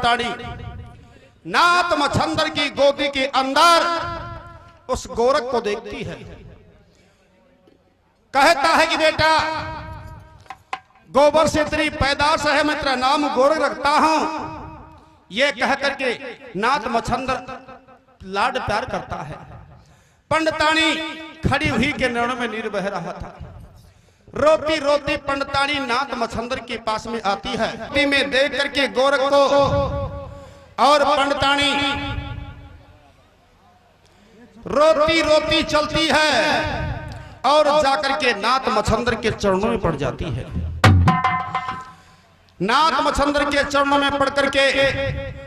पंडितानी नाथ मच्छंदर की गोदी के अंदर उस गोरख को देखती है। कहता है कि बेटा, गोबर से तेरी पैदाश है, मैं तेरा नाम गोरख रखता हूं। यह कह करके नाथ मच्छंदर लाड प्यार करता है। पंडितानी खड़ी हुई के नैनों में नीर बह रहा था। रोती रोती पंडितानी नाथ मच्छंदर के पास में आती है। रोटी में देख करके गोरख को और पंडितानी रोती रोती चलती है और जाकर के नाथ मच्छंदर के चरणों में पड़ जाती है। नाथ मच्छंदर के चरणों में पड़ करके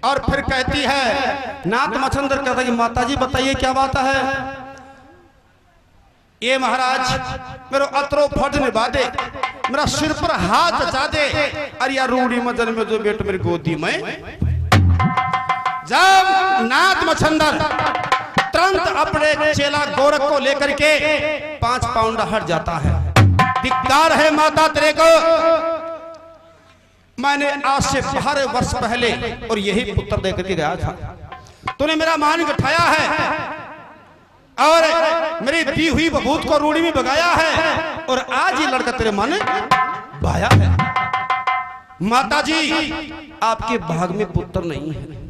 और फिर कहती है, नाथ मच्छंदर कहता है कि माताजी बताइए क्या बात है। ये महाराज मेरा अतरो फर्ज निभा दे, मेरा सिर पर हाथ जचा दे। अरे यार रूढ़ी मजन में जो बेट मेरी गोदी में। जब नाथ मच्छंदर तुरंत अपने चेला गोरख को लेकर के 5 पाउंड हट जाता है। धिक्कार है माता तेरे को, मैंने आज से 12 वर्ष पहले और यही पुत्र देकर के गया था। तूने मेरा मान गठाया है और मेरी दी हुई बबूत को रूढ़ी में भगाया है और आज ये लड़का तेरे मन भाया है। माताजी आपके भाग में पुत्र नहीं है।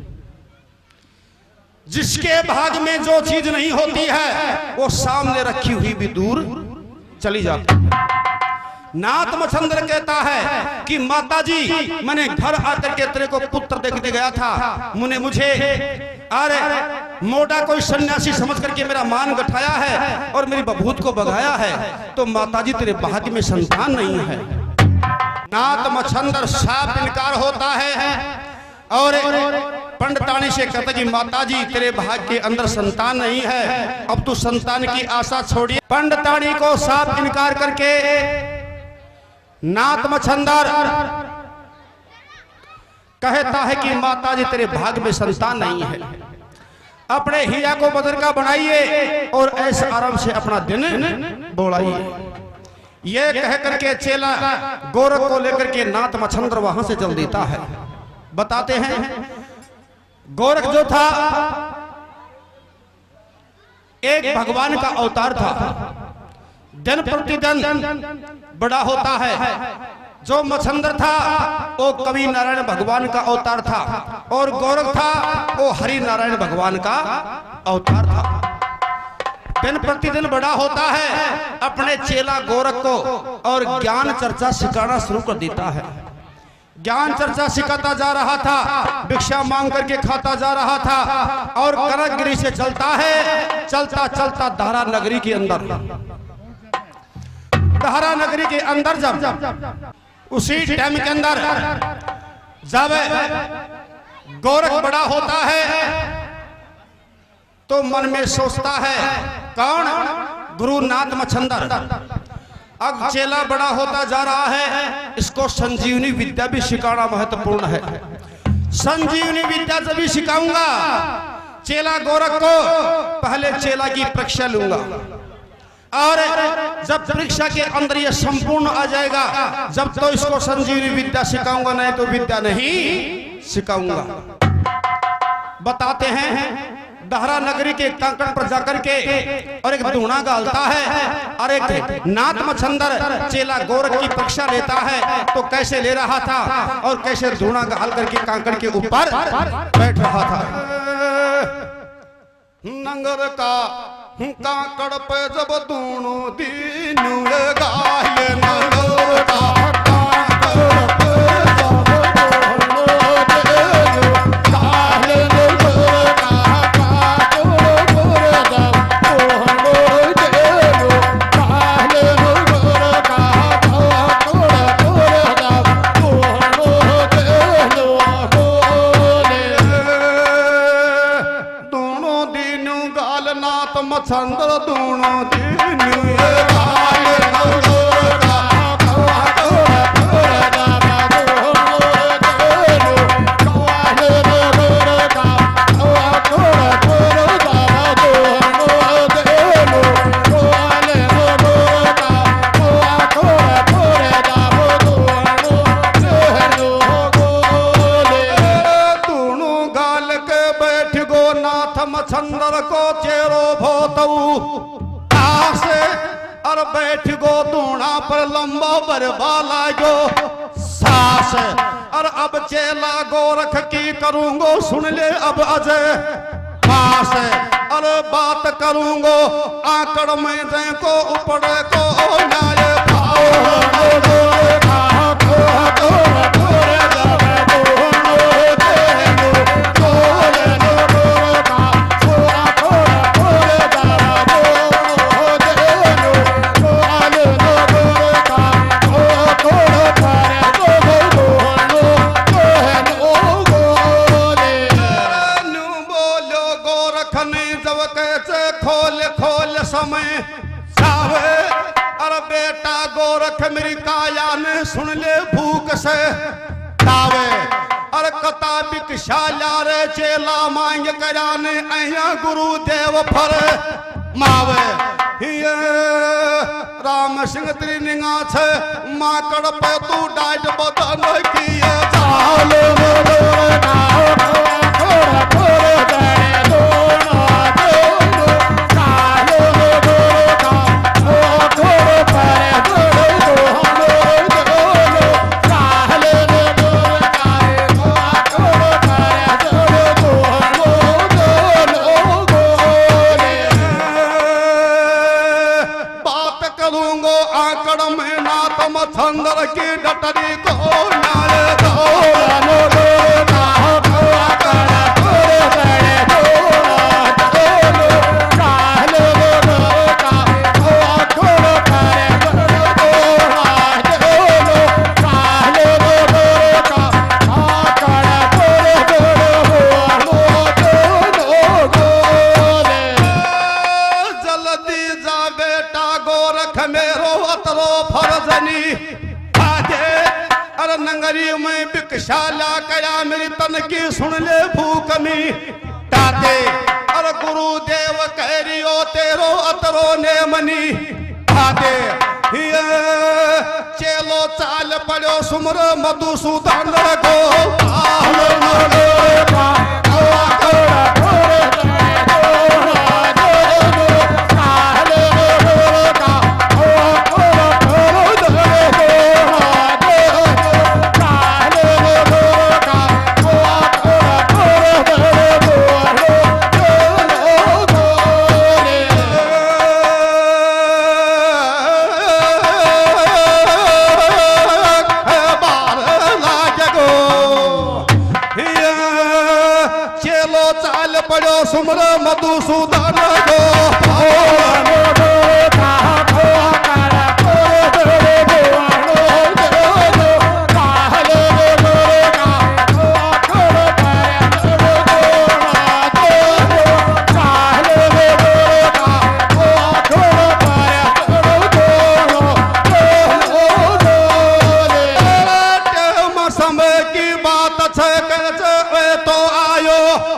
जिसके भाग में जो चीज नहीं होती है वो सामने रखी हुई भी दूर चली जाती है। नाथ मच्छंदर कहता है कि माताजी मैंने घर आकर के तेरे को पुत्र देखने गया था, मुझे अरे मोटा कोई सन्यासी समझ करके मेरा मान गठाया है और मेरी बबूत को भगाया है, तो माताजी तेरे भाग्य में संतान नहीं है। नाथ मच्छंदर साफ इनकार होता है और पंडितानी से कहता कि माताजी तेरे भाग्य के अंदर संतान नहीं है, अब तू संतान की आशा छोड़िए। पंडितानी को साफ इनकार करके नाथ मच्छंदर कहता है कि माताजी तेरे भाग्य में संतान नहीं है, अपने हिया को बदर का बनाइए और ऐसे आराम से अपना दिन बोलाइए। यह कह करके चेला गोरख को लेकर के नाथ मच्छंदर वहां से चल देता है। बताते हैं गोरख जो था एक भगवान का अवतार था। दिन प्रतिदिन बड़ा होता है। जो मच्छंदर था वो कवि नारायण भगवान का अवतार था और गोरख था वो हरि नारायण भगवान का अवतार था। दिन प्रतिदिन बड़ा होता है। अपने चेला गोरख को और ज्ञान चर्चा सिखाना शुरू कर देता है। ज्ञान चर्चा सिखाता जा रहा था, भिक्षा मांग करके खाता जा रहा था और कनकगिरी से चलता है। चलता चलता धारा नगरी के अंदर, धारा नगरी के अंदर जब उसी टाइम के अंदर जब गोरख बड़ा होता है तो मन में सोचता है, कौन? गुरु नाथ मच्छंदर। अब चेला बड़ा होता जा रहा है, इसको संजीवनी विद्या भी सिखाना महत्वपूर्ण है। संजीवनी विद्या जब भी सिखाऊंगा चेला गोरख को, पहले चेला की परीक्षा लूंगा और जब परीक्षा के अंदर ये संपूर्ण आ जाएगा जब तो इसको संजीवनी विद्या सिखाऊंगा, नहीं तो विद्या नहीं सिखाऊंगा। बताते हैं दहरा नगरी के कांकड़ पर जाकर के और एक धूना गालता है और एक नाथ मच्छंदर चेला गोरख की परीक्षा लेता है। तो कैसे ले रहा था और कैसे धूना गाल करके कांकड़ के ऊपर बैठ रहा था। नंगर का कांकड़ पे जब दोनों दिन गाये नंगर का मच्छंदर दोनों दिन मछंदर को चेरो भोतऊ आसे और बैठ गो दूना पर लंबा बरबा लागो सास और अब चेला गोरख की करूंगो सुन ले अब अजय पास और बात करूंगो आकड़ में दे को उपड़े को न्याय मेरी काया ने सुन ले भूख से तावे और कता बिकशाला रे चेला मांग कराने अया गुरुदेव फर मावे हिये राम सिंह तेरी निगाह छे माकड़ पे तू डाट बदन किए चाल मछंदर की डटरी को न्याय दो जल्दी जा बेटा गोरख मेरो अतरो फरजनी नंगरी में बिकशाला कया मेरी तन की सुन ले भूकमी ताते और गुरुदेव कह रियो तेरो अतरो ने मनी ताते चेलो चाल पड़ो सुमर मधुसूदन को सुमर मधुसूदन को समय की बात है तो आयो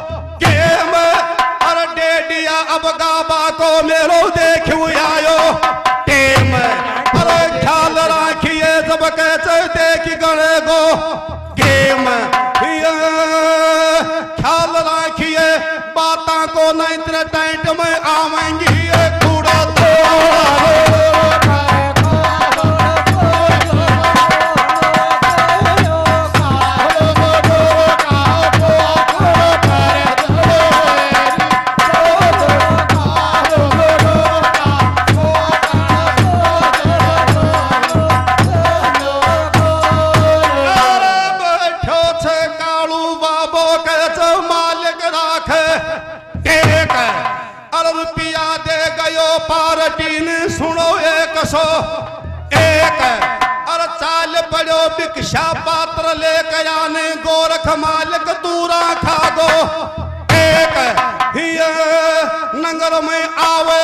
अब गाबा को मेरो देखू आयो टेम अरे ख्याल राखिए जब कैसे देख गणे गो गेम ख्याल राखिए बाता को नहीं तेरे टाइट में आवेंगी कूड़ा पार्टी ने सुनो 101 और चाल पड़ो भिक्षा पात्र लेकर आने गोरख मालिक दूरा खागो एक नगर में आवे